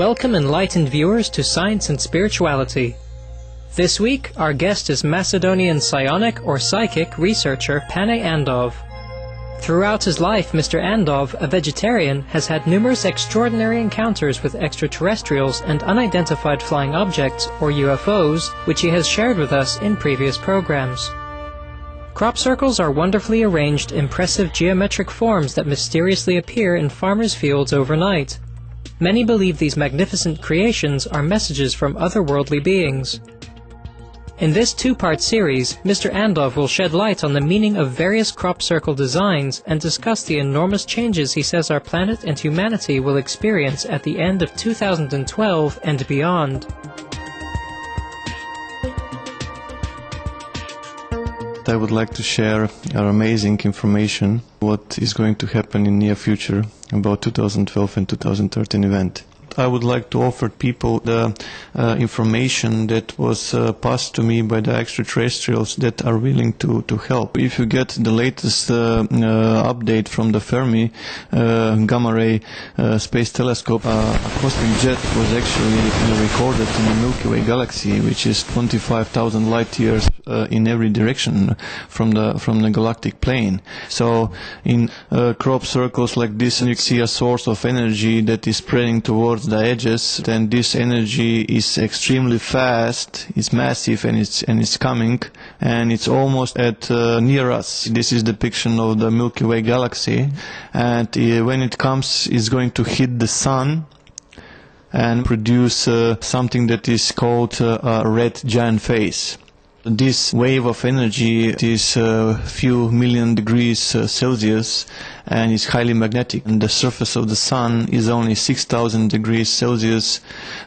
Welcome enlightened viewers to Science and Spirituality. This week, our guest is Macedonian psionic or psychic researcher Pane Andov. Throughout his life, Mr. Andov, a vegetarian, has had numerous extraordinary encounters with extraterrestrials and unidentified flying objects, or UFOs, which he has shared with us in previous programs. Crop circles are wonderfully arranged, impressive geometric forms that mysteriously appear in farmers' fields overnight. Many believe these magnificent creations are messages from otherworldly beings. In this two-part series, Mr. Andov will shed light on the meaning of various crop circle designs and discuss the enormous changes he says our planet and humanity will experience at the end of 2012 and beyond. I would like to share our amazing information, what is going to happen in near future about 2012 and 2013 event. I would like to offer people the information that was passed to me by the extraterrestrials that are willing to help. If you get the latest update from the Fermi gamma ray space telescope, a cosmic jet was actually recorded in the Milky Way galaxy, which is 25,000 light years in every direction from the galactic plane. So in crop circles like this, you see a source of energy that is spreading towards the edges, then this energy is extremely fast, it's massive, and it's coming, and it's almost at near us. This is depiction of the Milky Way galaxy, and when it comes, it's going to hit the sun and produce something that is called a red giant phase. This wave of energy is a few million degrees Celsius and is highly magnetic. And the surface of the sun is only 6,000 degrees Celsius.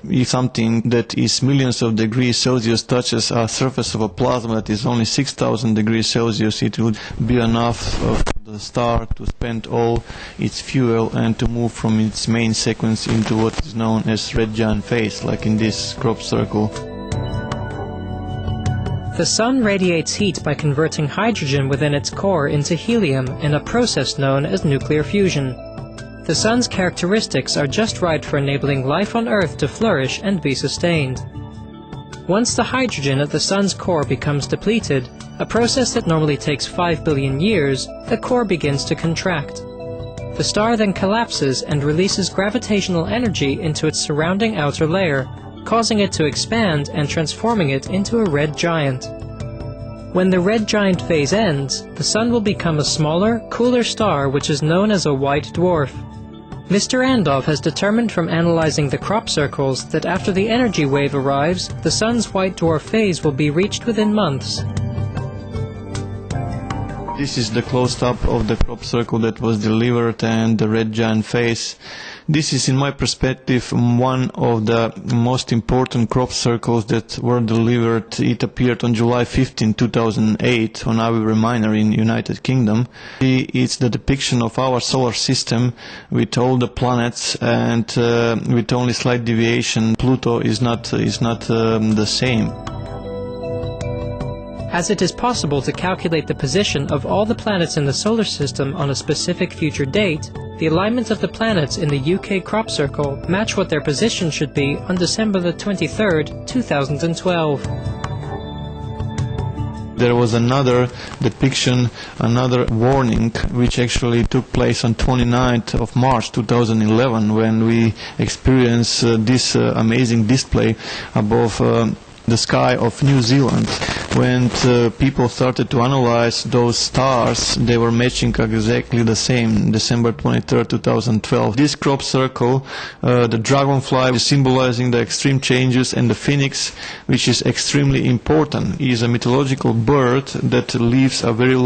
If something that is millions of degrees Celsius touches a surface of a plasma that is only 6,000 degrees Celsius, it will be enough for the star to spend all its fuel and to move from its main sequence into what is known as red giant phase, like in this crop circle. The Sun radiates heat by converting hydrogen within its core into helium in a process known as nuclear fusion. The Sun's characteristics are just right for enabling life on Earth to flourish and be sustained. Once the hydrogen at the Sun's core becomes depleted, a process that normally takes 5 billion years, the core begins to contract. The star then collapses and releases gravitational energy into its surrounding outer layer, causing it to expand and transforming it into a red giant. When the red giant phase ends, the Sun will become a smaller, cooler star which is known as a white dwarf. Mr. Andov has determined from analyzing the crop circles that after the energy wave arrives, the Sun's white dwarf phase will be reached within months. This is the close-up of the crop circle that was delivered and the red giant phase. This is, in my perspective, one of the most important crop circles that were delivered. It appeared on July 15, 2008 on Avi Minor in United Kingdom. It's the depiction of our solar system with all the planets and with only slight deviation. Pluto is not the same. As it is possible to calculate the position of all the planets in the solar system on a specific future date, the alignment of the planets in the UK crop circle match what their position should be on December the 23rd, 2012. There was another depiction, another warning, which actually took place on 29th of March 2011 when we experienced this amazing display above the sky of New Zealand. When people started to analyze those stars, they were matching exactly the same, December 23rd, 2012. This crop circle, the dragonfly is symbolizing the extreme changes, and the phoenix, which is extremely important, is a mythological bird that lives a very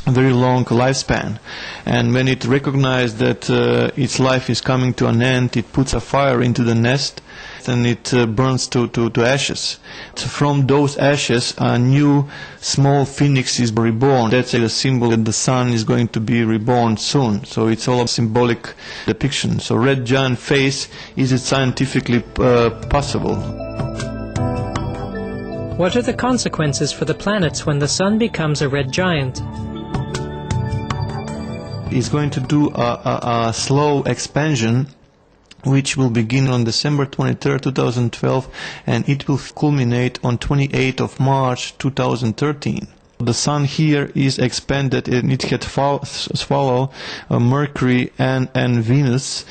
very long lifespan, and when it recognizes that its life is coming to an end, it puts a fire into the nest and it burns to ashes. From those ashes, a new small phoenix is reborn. That's a symbol that the sun is going to be reborn soon. So it's all a symbolic depiction. So red giant phase, is it scientifically possible? What are the consequences for the planets when the Sun becomes a red giant? It's going to do a slow expansion which will begin on December 23, 2012, and it will culminate on 28th of March 2013. The Sun here is expanded and it had swallowed Mercury and Venus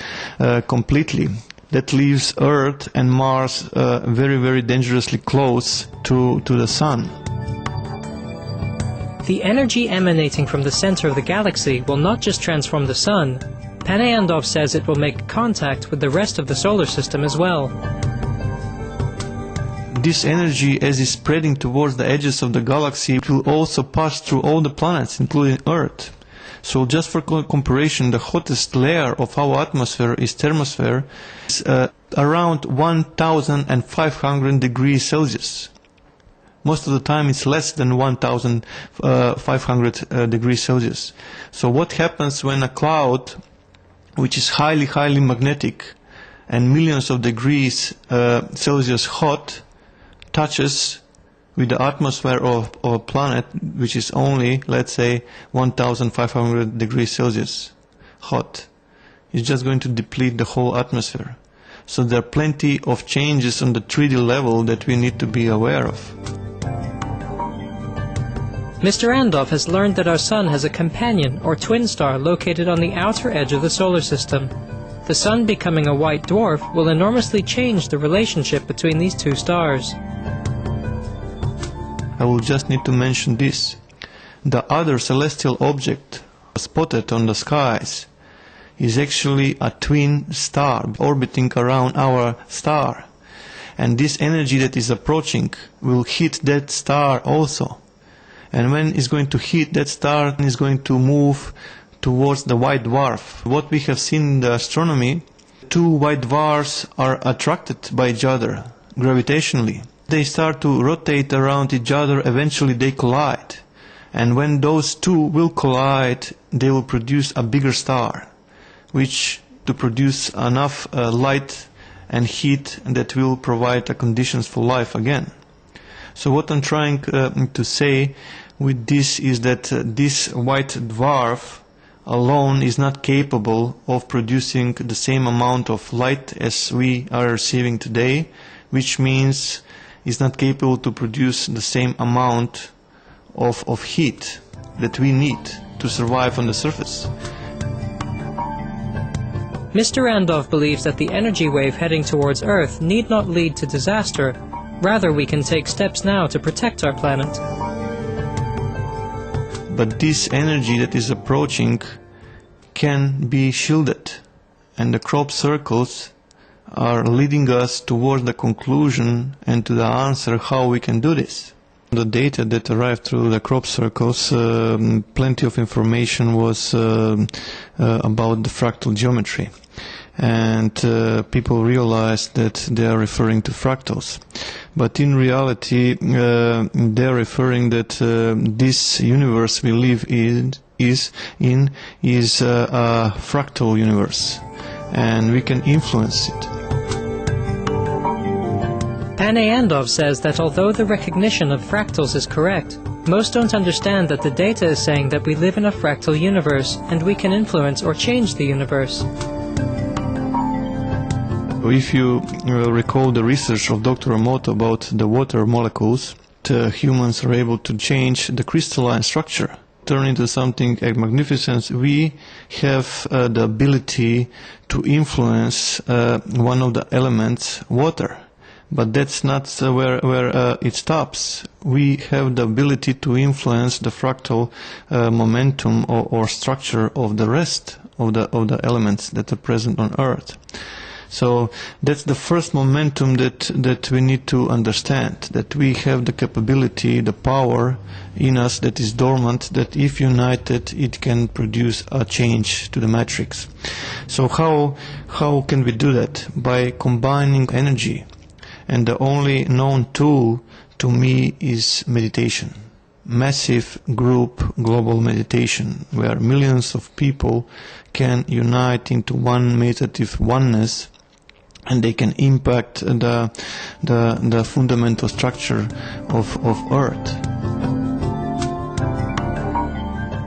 completely. That leaves Earth and Mars very, very dangerously close to the Sun. The energy emanating from the center of the galaxy will not just transform the Sun. Panayandov says it will make contact with the rest of the solar system as well. This energy, as is spreading towards the edges of the galaxy, will also pass through all the planets, including Earth. So just for comparison, the hottest layer of our atmosphere is thermosphere, is around 1,500 degrees Celsius. Most of the time it's less than 1,500 degrees Celsius. So what happens when a cloud, which is highly magnetic and millions of degrees Celsius hot, touches with the atmosphere of a planet which is only, let's say, 1,500 degrees Celsius hot? It's just going to deplete the whole atmosphere. So there are plenty of changes on the 3D level that we need to be aware of. Mr. Andov has learned that our Sun has a companion or twin star located on the outer edge of the solar system. The Sun becoming a white dwarf will enormously change the relationship between these two stars. I will just need to mention this. The other celestial object spotted on the skies is actually a twin star orbiting around our star. And this energy that is approaching will hit that star also. And when it's going to hit that star, it's going to move towards the white dwarf. What we have seen in the astronomy, two white dwarfs are attracted by each other gravitationally. They start to rotate around each other, eventually they collide. And when those two will collide, they will produce a bigger star, which to produce enough light and heat that will provide the conditions for life again. So what I'm trying to say with this is that this white dwarf alone is not capable of producing the same amount of light as we are receiving today, which means is not capable to produce the same amount of heat that we need to survive on the surface. Mr. Andov believes that the energy wave heading towards Earth need not lead to disaster. Rather, we can take steps now to protect our planet. But this energy that is approaching can be shielded, and the crop circles are leading us towards the conclusion and to the answer how we can do this. The data that arrived through the crop circles, plenty of information was about the fractal geometry. And people realized that they are referring to fractals. But in reality, they are referring that this universe we live in is a fractal universe, and we can influence it. Panayandov says that although the recognition of fractals is correct, most don't understand that the data is saying that we live in a fractal universe and we can influence or change the universe. If you recall the research of Dr. Emoto about the water molecules, humans are able to change the crystalline structure, turn into something magnificent. We have the ability to influence one of the elements, water. But that's not where it stops. We have the ability to influence the fractal momentum or structure of the rest of the elements that are present on Earth. So that's the first momentum that we need to understand, that we have the capability, the power in us that is dormant, that if united it can produce a change to the matrix. So how can we do that? By combining energy. And the only known tool to me is meditation. Massive group global meditation, where millions of people can unite into one meditative oneness, and they can impact the fundamental structure of Earth.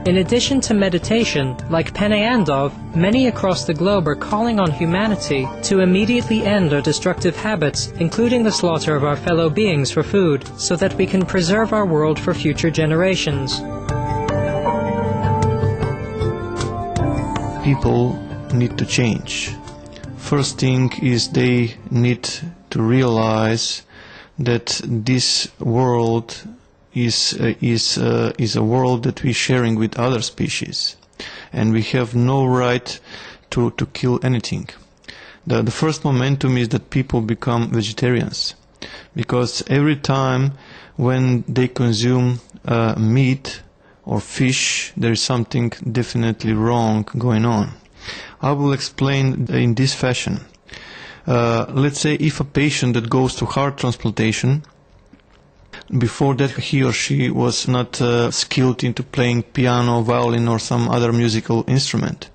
In addition to meditation, like Pane Andov, many across the globe are calling on humanity to immediately end our destructive habits, including the slaughter of our fellow beings for food, so that we can preserve our world for future generations. People need to change. First thing is they need to realize that this world is a world that we're sharing with other species, and we have no right to kill anything. The first momentum is that people become vegetarians, because every time when they consume meat or fish, there is something definitely wrong going on. I will explain in this fashion. Let's say if a patient that goes to heart transplantation, before that he or she was not skilled into playing piano, violin or some other musical instrument.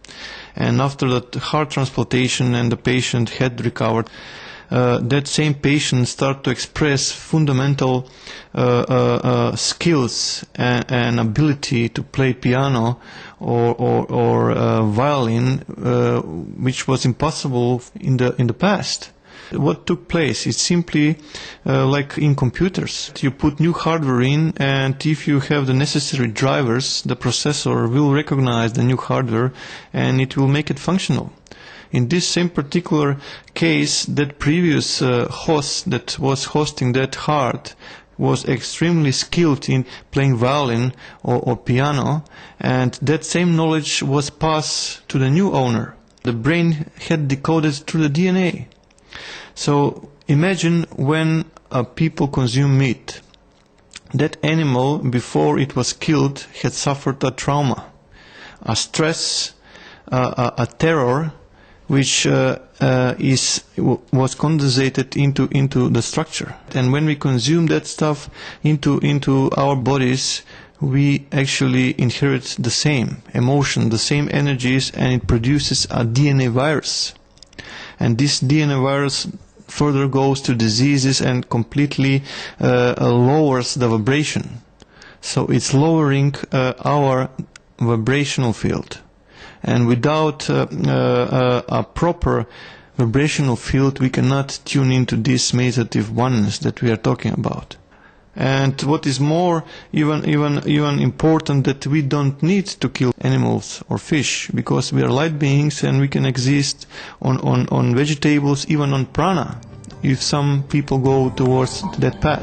And after that heart transplantation and the patient had recovered, that same patient start to express fundamental skills and ability to play piano or violin, which was impossible in the past. What took place is simply like in computers. You put new hardware in, and if you have the necessary drivers, the processor will recognize the new hardware and it will make it functional. In this same particular case, that previous host that was hosting that heart was extremely skilled in playing violin or piano, and that same knowledge was passed to the new owner. The brain had decoded through the DNA. So imagine when people consume meat. That animal, before it was killed, had suffered a trauma, a stress, a terror, which was condensated into the structure. And when we consume that stuff into our bodies, we actually inherit the same emotion, the same energies, and it produces a DNA virus. And this DNA virus further goes to diseases and completely lowers the vibration. So it's lowering our vibrational field. And without a proper vibrational field, we cannot tune into this meditative oneness that we are talking about. And what is more, even important, that we don't need to kill animals or fish, because we are light beings and we can exist on vegetables, even on prana, if some people go towards that path.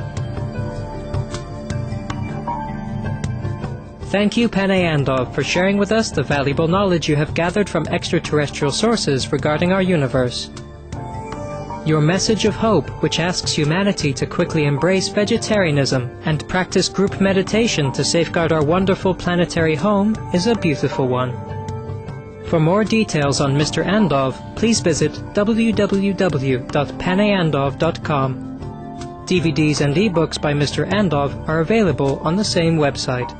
Thank you, Pane Andov, for sharing with us the valuable knowledge you have gathered from extraterrestrial sources regarding our universe. Your message of hope, which asks humanity to quickly embrace vegetarianism and practice group meditation to safeguard our wonderful planetary home, is a beautiful one. For more details on Mr. Andov, please visit www.paneandov.com. DVDs and ebooks by Mr. Andov are available on the same website.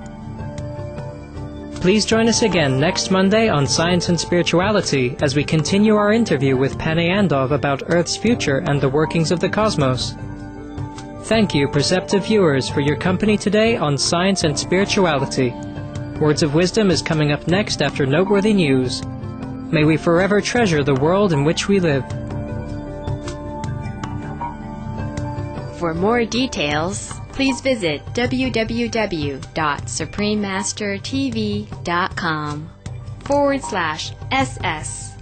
Please join us again next Monday on Science and Spirituality as we continue our interview with Pane Andov about Earth's future and the workings of the cosmos. Thank you, perceptive viewers, for your company today on Science and Spirituality. Words of Wisdom is coming up next after noteworthy news. May we forever treasure the world in which we live. For more details, please visit www.suprememastertv.com/SS.